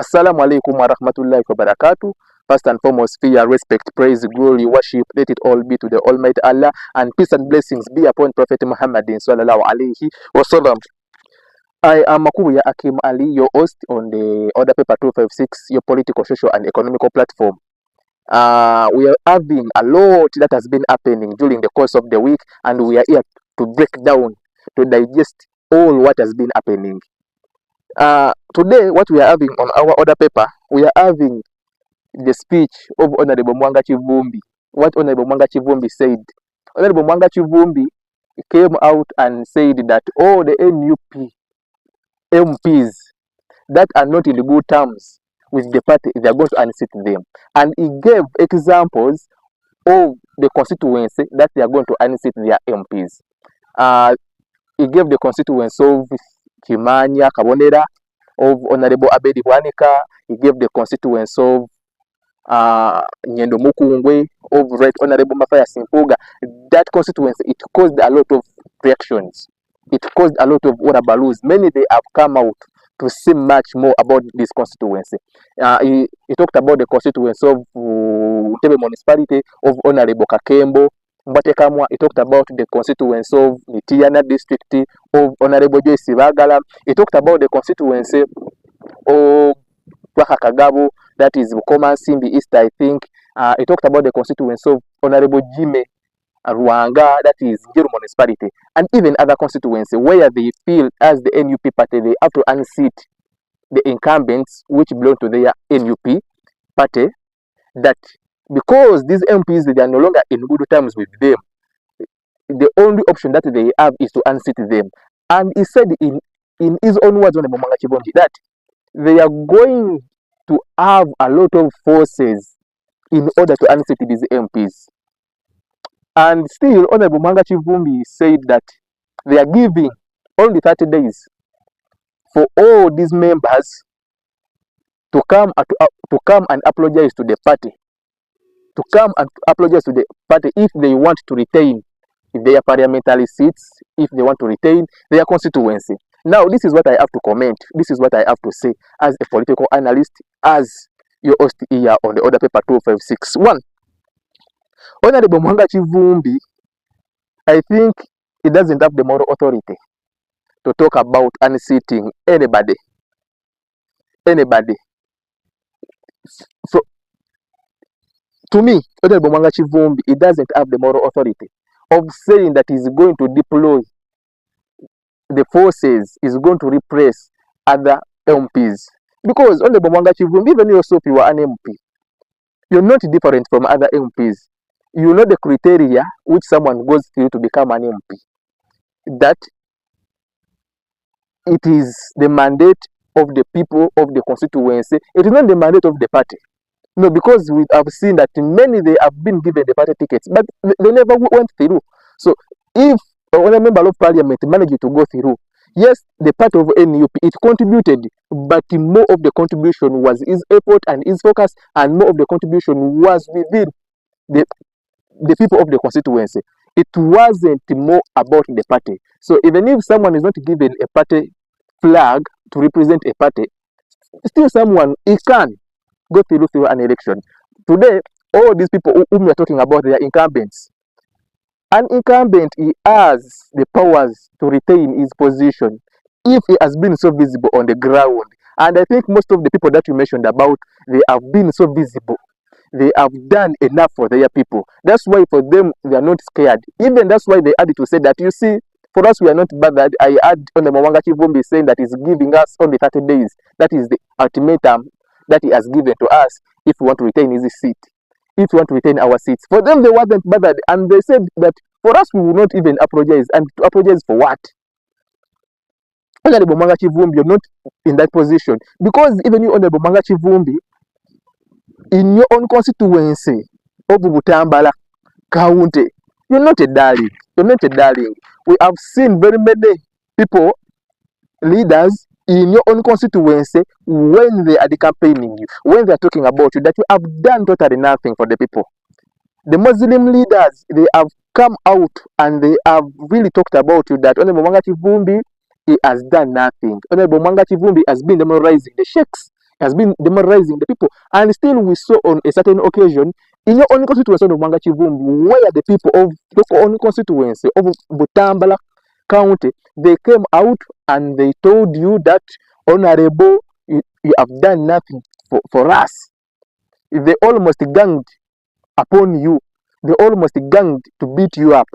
Assalamu alaikum wa rahmatullahi wa barakatuh. First and foremost, fear, respect, praise, glory, worship, let it all be to the Almighty Allah, and peace and blessings be upon Prophet Muhammad sallallahu alaihi wasallam. I am Makuya Akim Ali, your host on the Order Paper 256, your political, social, and economical platform. We are having a lot that has been happening during the course of the week, and we are here to break down, to digest all what has been happening. Today, what we are having on our order paper, we are having the speech of Honorable Muwanga Kivumbi. What Honorable Muwanga Kivumbi said. Honorable Muwanga Kivumbi came out and said that all the NUP MPs that are not in good terms with the party, they are going to unseat them. And he gave examples of the constituency that they are going to unseat their MPs. He gave the constituency of Kimanya Kabonera, of Honorable Abedi Bwanika. He gave the constituency of Nyendo Mukungwe, of Right Honorable Mafaya Simpuga. That constituency, it caused a lot of reactions. It caused a lot of urabalus. Many they have come out to say much more about this constituency. He talked about the constituency of Tebe municipality of Honorable Kakembo. Mbatekamwa, he talked about the constituency of Nitiana district of Honorable Joyce Bagala. He talked about the constituency of Wakakagabo, that is Bukoma Simbi East, I think. He talked about the constituency of Honorable Jime Ruanga, that is Njeru municipality, and even other constituencies where they feel as the NUP party they have to unseat the incumbents which belong to their NUP party, that because these MPs they are no longer in good terms with them, the only option that they have is to unseat them. And he said in his own words on the Muwanga Kivumbi that they are going to have a lot of forces in order to unseat these MPs. And still, Honorable Muwanga Kivumbi said that they are giving only 30 days for all these members to come and apologize to the party. To come and apologize to the party if they want to retain their parliamentary seats, if they want to retain their constituency. Now, this is what I have to comment. This is what I have to say as a political analyst, as your host here on the Order Paper 2561. Honorable Muwanga Kivumbi, I think he doesn't have the moral authority to talk about unseating anybody. So, to me, Honorable Muwanga Kivumbi, he doesn't have the moral authority of saying that he's going to deploy the forces, is going to repress other MPs. Because Honorable Muwanga Kivumbi, even yourself, you are an MP. You're not different from other MPs. You know the criteria which someone goes through to become an MP. That it is the mandate of the people of the constituency. It is not the mandate of the party. No, because we have seen that many they have been given the party tickets, but they never went through. So if a member of parliament managed to go through, yes, the part of NUP, it contributed, but more of the contribution was his effort and his focus, and more of the contribution was within the people of the constituency. It wasn't more about the party. So even if someone is not given a party flag to represent a party, still someone, he can go through an election. Today, all these people whom we are talking about, they are incumbents. An incumbent, he has the powers to retain his position if he has been so visible on the ground. And I think most of the people that you mentioned about, they have been so visible. They have done enough for their people. That's why for them, they are not scared. Even that's why they had to say that, you see, for us, we are not bothered. I had on the Muwanga Kivumbi saying that he's giving us only 30 days. That is the ultimatum that he has given to us if we want to retain his seat. If we want to retain our seats. For them, they weren't bothered. And they said that for us, we will not even apologize. And to apologize for what? Honorable Muwanga Kivumbi, you're not in that position. Because even you, Honorable Muwanga Kivumbi, in your own constituency of Butambala County, you're not a darling. You're not a darling. We have seen very many people, leaders, in your own constituency, when they are campaigning you, when they are talking about you, that you have done totally nothing for the people. The Muslim leaders, they have come out and they have really talked about you, that Honorable Muwanga Kivumbi, he has done nothing. Honorable Muwanga Kivumbi has been demoralizing the sheikhs. has been demoralizing the people. And still we saw on a certain occasion in your own constituency of Muwanga Kivumbi, where the people of your own constituency of Butambala County, they came out and they told you that, Honorable, you have done nothing for us. They almost ganged upon you. They almost ganged to beat you up.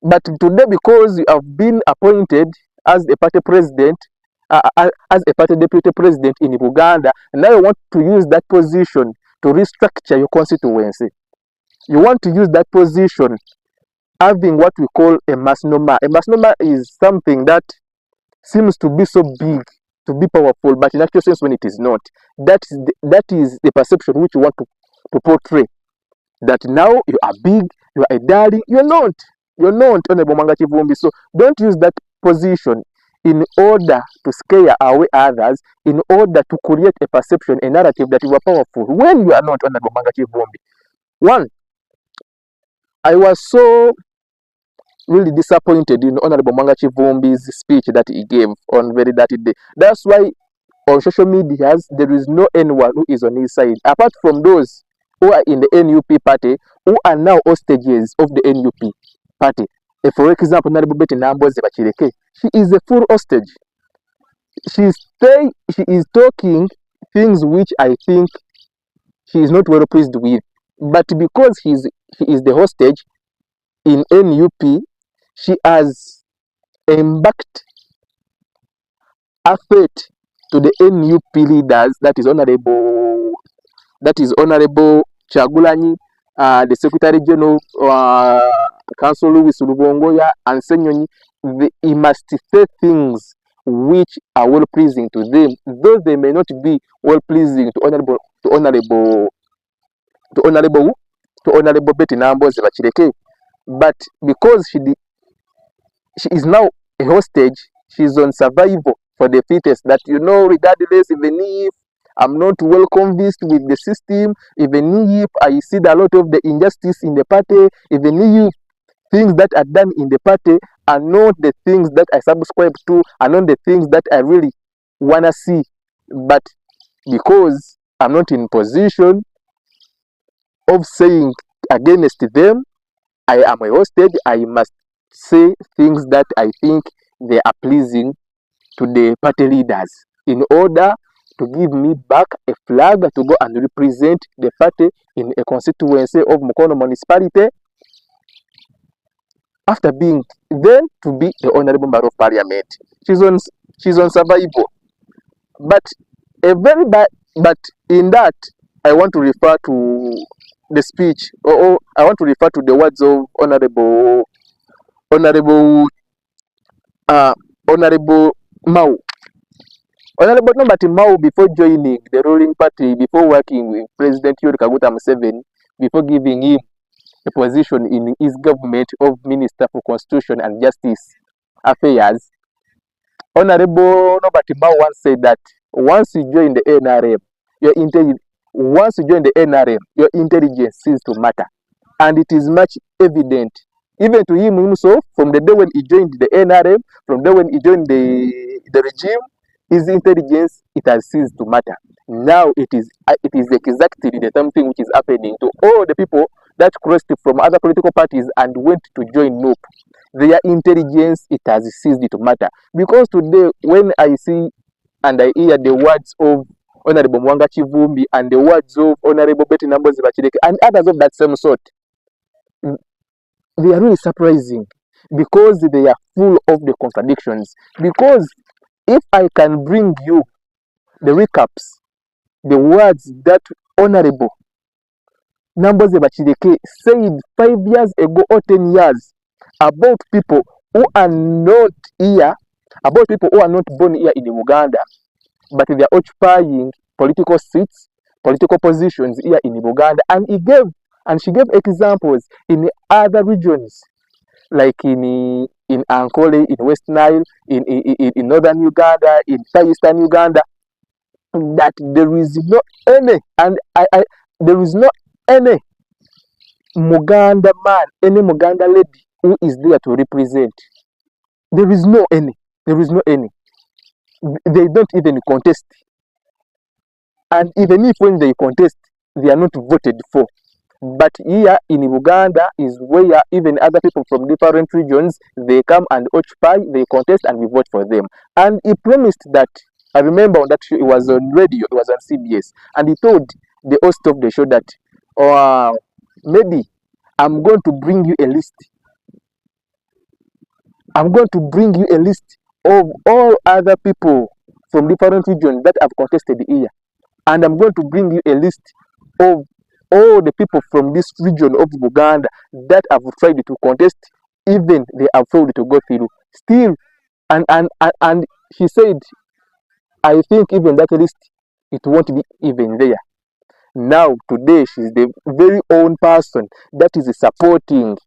But today, because you have been appointed as a party president, as a party deputy president in Uganda, and now you want to use that position to restructure your constituency. You want to use that position having what we call a masnoma. A masnoma is something that seems to be so big, to be powerful, but in actual sense when it is not. That is the perception which you want to portray. That now you are big, you are a daddy. You're not, Honorable Muwanga Kivumbi. So don't use that position in order to scare away others, in order to create a perception, a narrative that you are powerful, when you are not, Honorable Muwanga Kivumbi. One, I was so really disappointed in Honorable Muwanga Kivumbi's speech that he gave on very that day. That's why on social media there is no anyone who is on his side, apart from those who are in the NUP party, who are now hostages of the NUP party. For example, Honorable Betty Namboze Bachireke, she is a full hostage. She is talking things which I think she is not well pleased with. But because he is the hostage in NUP, she has embarked a fate to the NUP leaders, that is Honorable Chagulanyi, the Secretary General, Council Louis Lubongoya, and Senyonyi. He must say things which are well pleasing to them, though they may not be well pleasing to Honorable Betty Namboze Bachireke. But because she is now a hostage, she is on survival for the fittest. That, regardless, even if I'm not well convinced with the system, even if I see a lot of the injustice in the party, even if things that are done in the party are not the things that I subscribe to, are not the things that I really wanna see, but because I'm not in position of saying against them, I am a hostage. I must say things that I think they are pleasing to the party leaders, in order to give me back a flag to go and represent the party in a constituency of Mukono municipality, after being then to be the Honorable Member of Parliament. She's on survival. But but in that, I want to refer to the speech, or I want to refer to the words of Honorable Mau. Honorable Nobati Mau, before joining the ruling party, before working with President Yoweri Kaguta Museveni, before giving him a position in his government of Minister for Constitution and Justice Affairs, Honorable Nobati Mau once said that once you join the NRM, your intelligence ceases to matter. And it is much evident, even to him himself, from the day when he joined the NRM, from the day when he joined the regime, his intelligence, it has ceased to matter. Now it is exactly the same thing which is happening to all the people that crossed from other political parties and went to join NUP. Their intelligence, it has ceased to matter. Because today, when I see and I hear the words of Honorable Muwanga Kivumbi and the words of Honorable Betty Namboze Bachireke and others of that same sort, they are really surprising, because they are full of the contradictions. Because if I can bring you the recaps, the words that Honorable Namboze Bachireke said 5 years ago or 10 years about people who are not here, about people who are not born here in Uganda, but they are occupying political seats, political positions here in Uganda, and she gave examples in other regions, like in Ankole, in West Nile, in northern Uganda, in eastern Uganda, that there is no any, and there is no any Muganda man, any Muganda lady who is there to represent. There is no any. There is no any. They don't even contest And even if when they contest, they are not voted for. But here in Uganda is where even other people from different regions, they come and occupy, they contest, and we vote for them. And he promised that, I remember on that show, it was on radio, it was on CBS, and he told the host of the show that, maybe I'm going to bring you a list. I'm going to bring you a list of all other people from different regions that have contested here. And I'm going to bring you a list of all the people from this region of Uganda that have tried to contest, even they have failed to go through. Still, and he said, I think even that list, it won't be even there. Now, today, she's the very own person that is supporting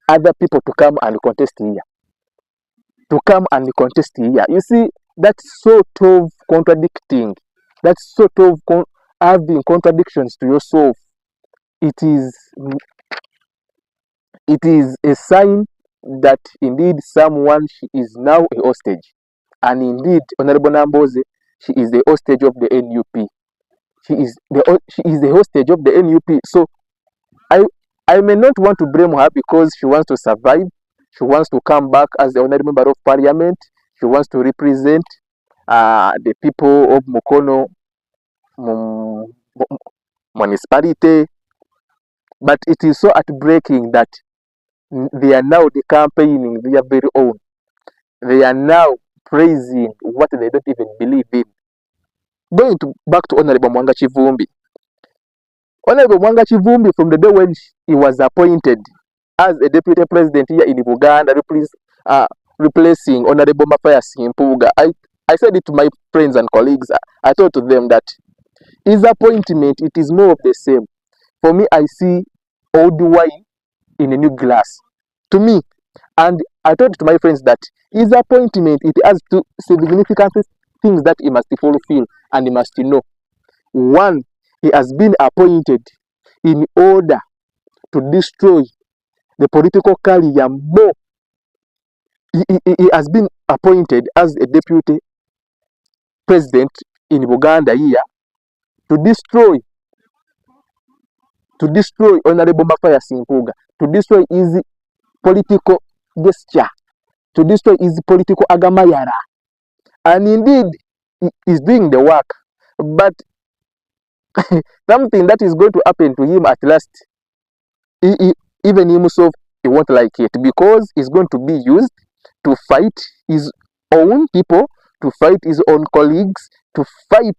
other people to come and contest here. To come and contest here. You see, that's sort of contradicting. That's sort of having contradictions to yourself. It is a sign that indeed someone, she is now a hostage. And indeed, Honorable Namboze, she is the hostage of the NUP. She is the hostage of the NUP. So I may not want to blame her because she wants to survive. She wants to come back as the honorable member of parliament. She wants to represent the people of Mukono municipality. But it is so heartbreaking that they are now campaigning their very own. They are now praising what they don't even believe in. Going back to Honorable Muwanga Kivumbi. Honorable Muwanga Kivumbi, from the day when he was appointed as a deputy president here in Uganda, replacing Honorable Hypriscy Mpuga, I said it to my friends and colleagues. I told to them that his appointment, it is more of the same. For me, I see old wine in a new glass. To me, and I told to my friends that his appointment, it has two significant things that he must fulfill and he must know. One, he has been appointed in order to destroy the political career more. He has been appointed as a deputy president in Uganda here to destroy Honorable Hypriscy Mpuga, to destroy his political gesture, to destroy his political agamayara. And indeed, he is doing the work. But something that is going to happen to him at last, even himself, he won't like it, because he's going to be used to fight his own people, to fight his own colleagues, to fight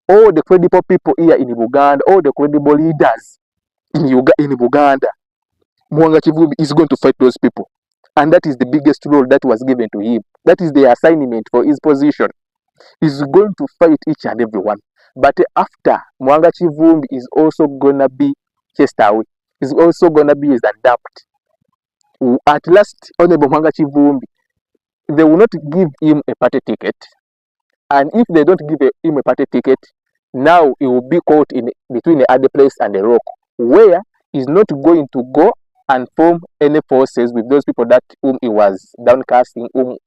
all the credible people here in Uganda, all the credible leaders in Uganda. Muwanga Kivumbi is going to fight those people. And that is the biggest role that was given to him. That is the assignment for his position. He's going to fight each and every one. But after, Muwanga Kivumbi is also going to be chased away. He's also going to be dumped. At last, Honorable Muwanga Kivumbi, they will not give him a party ticket. And if they don't give him a party ticket, now he will be caught in between a hard place and a rock, where he's not going to go and form any forces with those people that whom he was downcasting, whom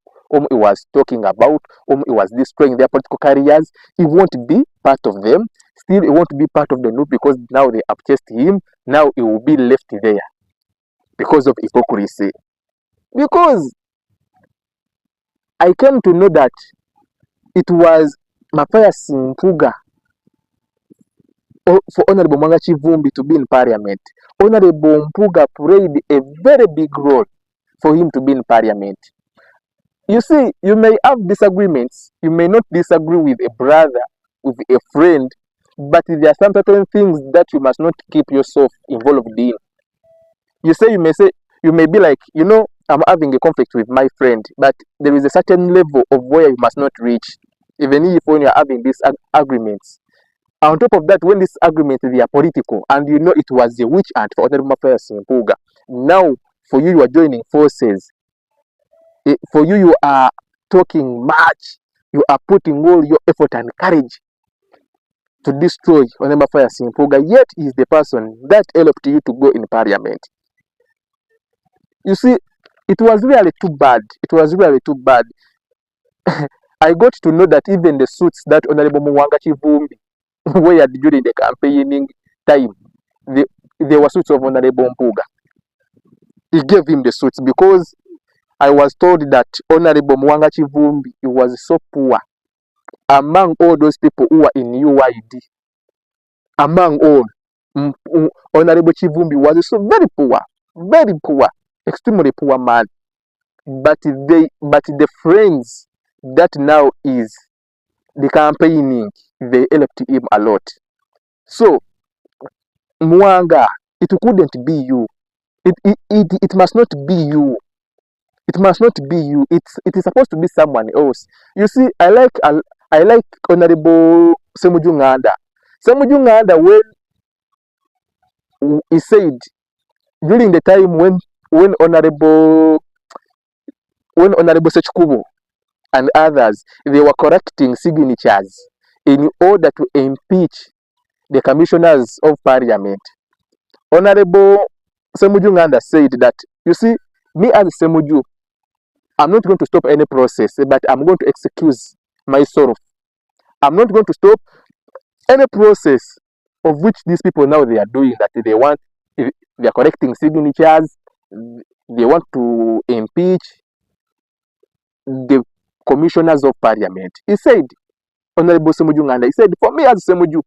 he was talking about, whom he was destroying their political careers. He won't be part of them. Still, he won't be part of the NUP because now they have chased him. Now he will be left there because of hypocrisy. Because I came to know that it was Hypriscy Mpuga for Honorable Muwanga Kivumbi to be in parliament. Honorable Mpuga played a very big role for him to be in parliament. You see, you may have disagreements. You may not disagree with a brother, with a friend, but there are some certain things that you must not keep yourself involved in. You may be like, I'm having a conflict with my friend, but there is a certain level of where you must not reach, even if when you're having these agreements. On top of that, when these agreements, they are political, and it was a witch hunt for Honorable Hypriscy Mpuga. Now, for you are joining forces. For you are talking much. You are putting all your effort and courage to destroy Honorable Hypriscy Mpuga, yet he is the person that helped you to go in parliament. You see, it was really too bad. It was really too bad. I got to know that even the suits that Honorable Muwanga Kivumbi where during the campaigning time, there were suits of Honorable Mpuga. He gave him the suits because I was told that Honorable Muwanga Kivumbi was so poor among all those people who were in UID. Among all, Honorable Kivumbi was so very poor, extremely poor man. But the friends that now is the campaigning, they elect him a lot. So Muwanga, it couldn't be you. It must not be you. It must not be you. It is supposed to be someone else. You see, I like Honorable Semuju Nganda. Semuju Nganda, when he said during the time when Honorable Sechkubo and others, they were correcting signatures in order to impeach the commissioners of parliament. Honorable Semuju Nganda said that, you see, me as Semuju, I'm not going to stop any process, but I'm going to excuse myself. I'm not going to stop any process of which these people now they are doing, that they are correcting signatures, they want to impeach the commissioners of parliament. He said, Honorable Semuju Nganda, he said, for me as Semuju,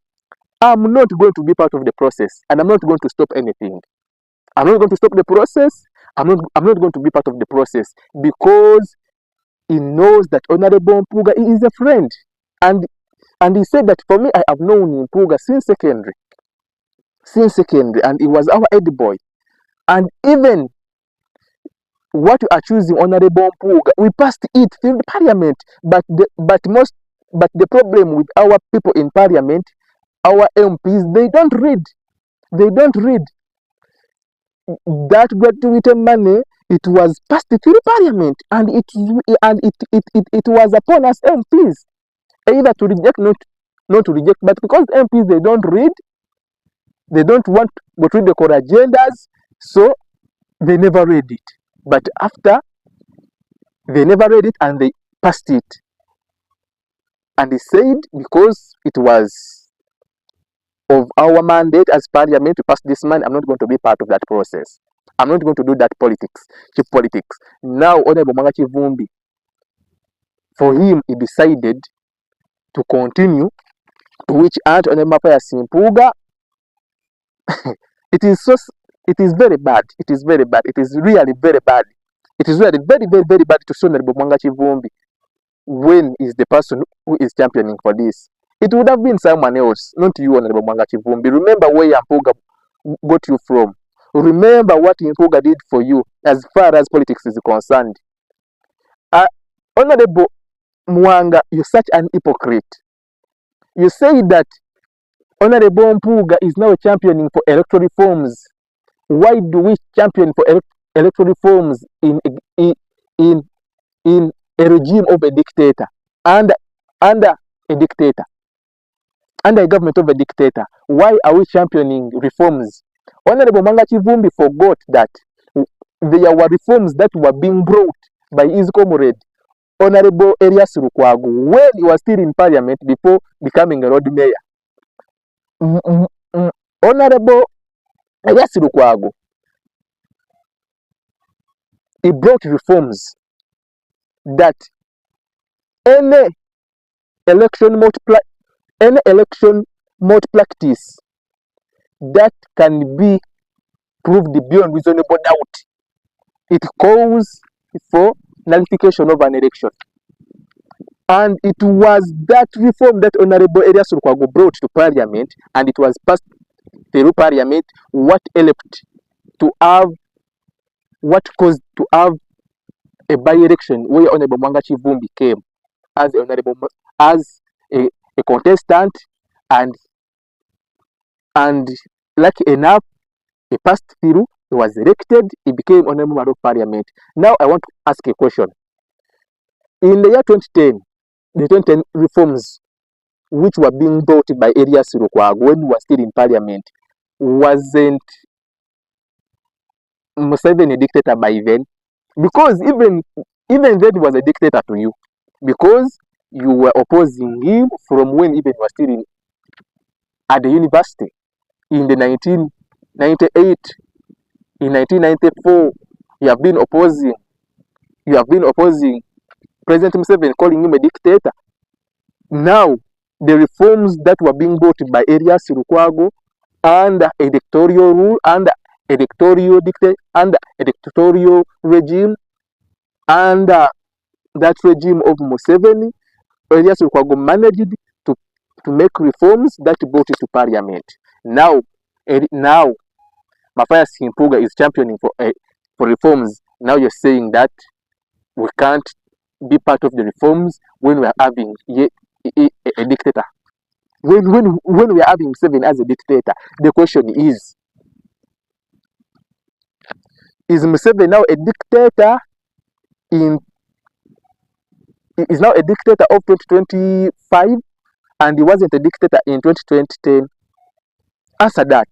I'm not going to be part of the process, and I'm not going to stop anything. I'm not going to stop the process. I'm not going to be part of the process, because he knows that Honorable Mpuga is a friend. And he said that, for me, I have known Mpuga since secondary, and he was our head boy. And even what we are choosing Honorable Mpuga, we passed it through the parliament. But the problem with our people in parliament, our MPs, they don't read. That gratuity money, it was passed through parliament, and it was upon us MPs either to reject, not to reject. But because MPs, they don't read, they don't want to read the core agendas, so they never read it. But after they never read it, and they passed it, and he said, because it was of our mandate as parliament to pass this man, I'm not going to be part of that process. I'm not going to do that cheap politics. Now, Hon Muwanga Kivumbi, for him, he decided to continue, to which Aunt Hon Mapaya Simpuga, it is very bad. It is very bad. It is really very bad. It is really very, very, very bad to show Hon Muwanga Kivumbi when is the person who is championing for this. It would have been someone else, not you, Hon Muwanga Kivumbi. Remember where Mpuga got you from. Remember what Mpuga did for you as far as politics is concerned. Honorable Muwanga, you're such an hypocrite. You say that Honorable Mpuga is now championing for electoral reforms. Why do we champion for electoral reforms in a regime of a dictator, under a dictator, under a government of a dictator? Why are we championing reforms? Honorable Muwanga Kivumbi forgot that there were reforms that were being brought by his comrade, Honorable Elias Lukwago, when he was still in parliament before becoming a road mayor. Honorable Elias Lukwago, he brought reforms that any election mode practice that can be proved beyond reasonable doubt, it calls for nullification of an election. And it was that reform that Honorable Elias Lukwago brought to parliament, and it was passed through parliament, what caused to have a by-election where Honorable Muwanga Kivumbi came as a contestant, and lucky enough, he passed through, he was elected, he became Honorable Member of Parliament. Now I want to ask a question. In the year 2010, the 2010 reforms which were being brought by Elias Lukwago when he was still in parliament, wasn't Museveni a dictator by then? Because even then he was a dictator to you, because you were opposing him from when even he was still at the university in the 1998, in 1994. You have been opposing President Museveni, calling him a dictator. Now, the reforms that were being brought by Elias Lukwago under a dictatorial rule, under a dictatorial regime, under that regime of Museveni, Elias Lukwago managed to make reforms that brought it to parliament. Now Mathias Mpuuga is championing for reforms. Now you're saying that we can't be part of the reforms when we are having a dictator. When we are having Museveni as a dictator, the question is Museveni now a dictator is now a dictator of 2025 and he wasn't a dictator in 2010? Answer that,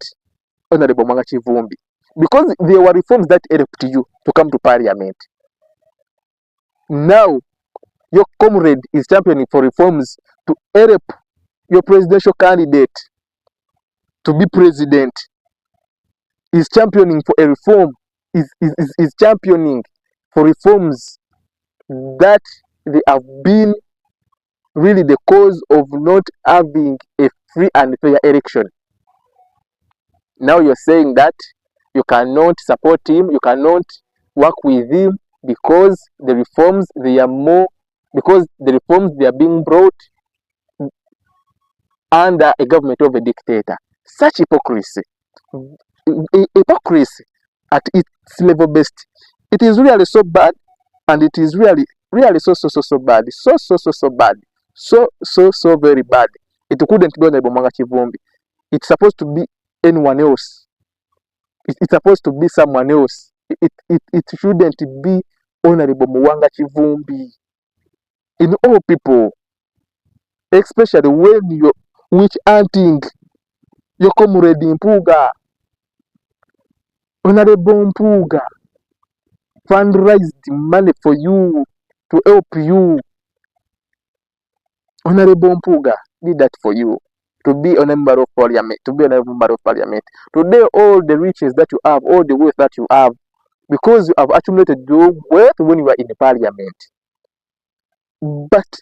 Honorable Muwanga Kivumbi. Because there were reforms that helped you to come to parliament. Now, your comrade is championing for reforms to help your presidential candidate to be president. Is championing for a reform, is championing for reforms that they have been really the cause of not having a free and fair election. Now you're saying that you cannot support him, you cannot work with him because the reforms they are being brought under a government of a dictator. Such hypocrisy at its level best. It is really so bad, and it is really so bad, so bad, so very bad. It couldn't be Honorable Muwanga Kivumbi. It's supposed to be anyone else. It's supposed to be someone else. It shouldn't be Honorable Muwanga Kivumbi. In all people, especially when you're witch hunting your comrade Mpuuga, Honorable Mpuuga fundraised money for you to help you. Honorable Mpuuga did that for you to be a member of parliament. Today, all the riches that you have, all the wealth that you have, because you have accumulated your wealth when you were in the parliament. But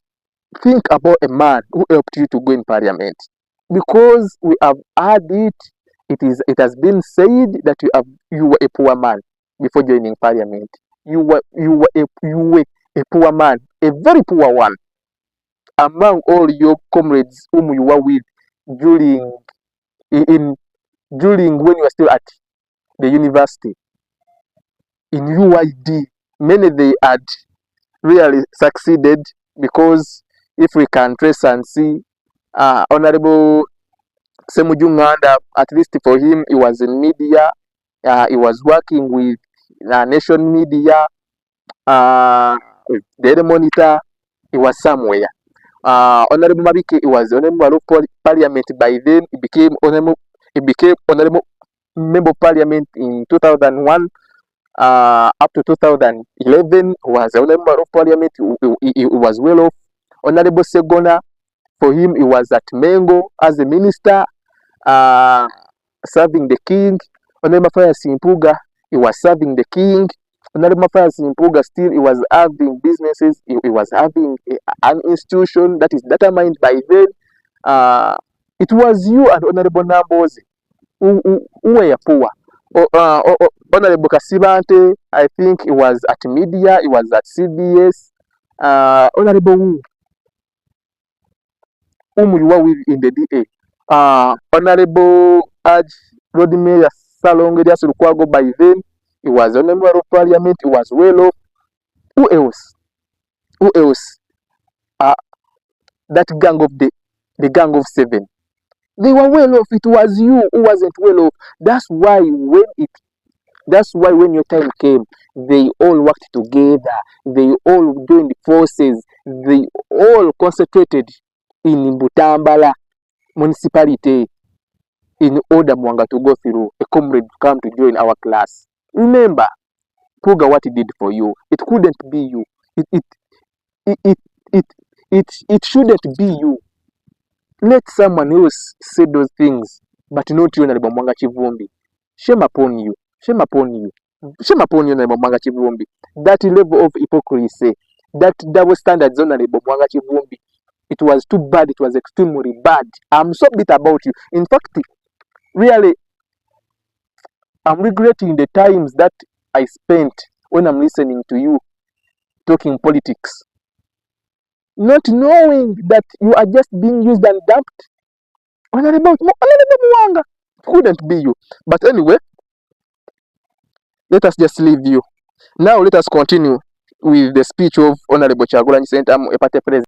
think about a man who helped you to go in parliament. Because we have had it has been said that you were a poor man before joining parliament. You were a poor man, a very poor one, among all your comrades whom you were with during when you were still at the university. In UID, many they had really succeeded, because if we can trace and see, Honorable Semujunganda, at least for him, he was in media. He was working with Nation Media, Daily Monitor. He was somewhere. Honorable Mabike, he was Honorable of Parliament by then. He became Honorable Member of Parliament in 2001. Up to 2011, was a member of parliament. He was well off. Honorable Segona, for him, he was at Mengo as a minister, serving the king. Honorable Mathias Mpuuga, he was serving the king. Honorable Mathias Mpuuga, still, he was having businesses. He was having an institution that is determined by then. It was you and Honorable Nambozi who were poor. Honorable Kasibante, I think it was at media, it was at CBS. Honorable whom you were with in the DA. Honorable Road Mayor Salongo Elias Lukwago, by then, he was a member of parliament, he was well off. Who else? That gang of the gang of seven. They were well off. It was you who wasn't well off. That's why when your time came, they all worked together. They all joined forces. They all concentrated in Butambala municipality in order Muwanga to go through, a comrade to come to join our class. Remember, Mpuuga, what he did for you. It couldn't be you. It shouldn't be you. Let someone else say those things, but not you, Honorable Muwanga Kivumbi. Shame upon you. Shame upon you. Shame upon you, Honorable Muwanga Kivumbi. That level of hypocrisy, that double standards, Honorable Muwanga Kivumbi. It was too bad. It was extremely bad. I'm so bitter about you. In fact, really, I'm regretting the times that I spent when I'm listening to you talking politics, not knowing that you are just being used and dumped. Honorable Muwanga, couldn't be you. But anyway, let us just leave you. Now let us continue with the speech of Honorable Kyagulanyi Ssentamu, a party president.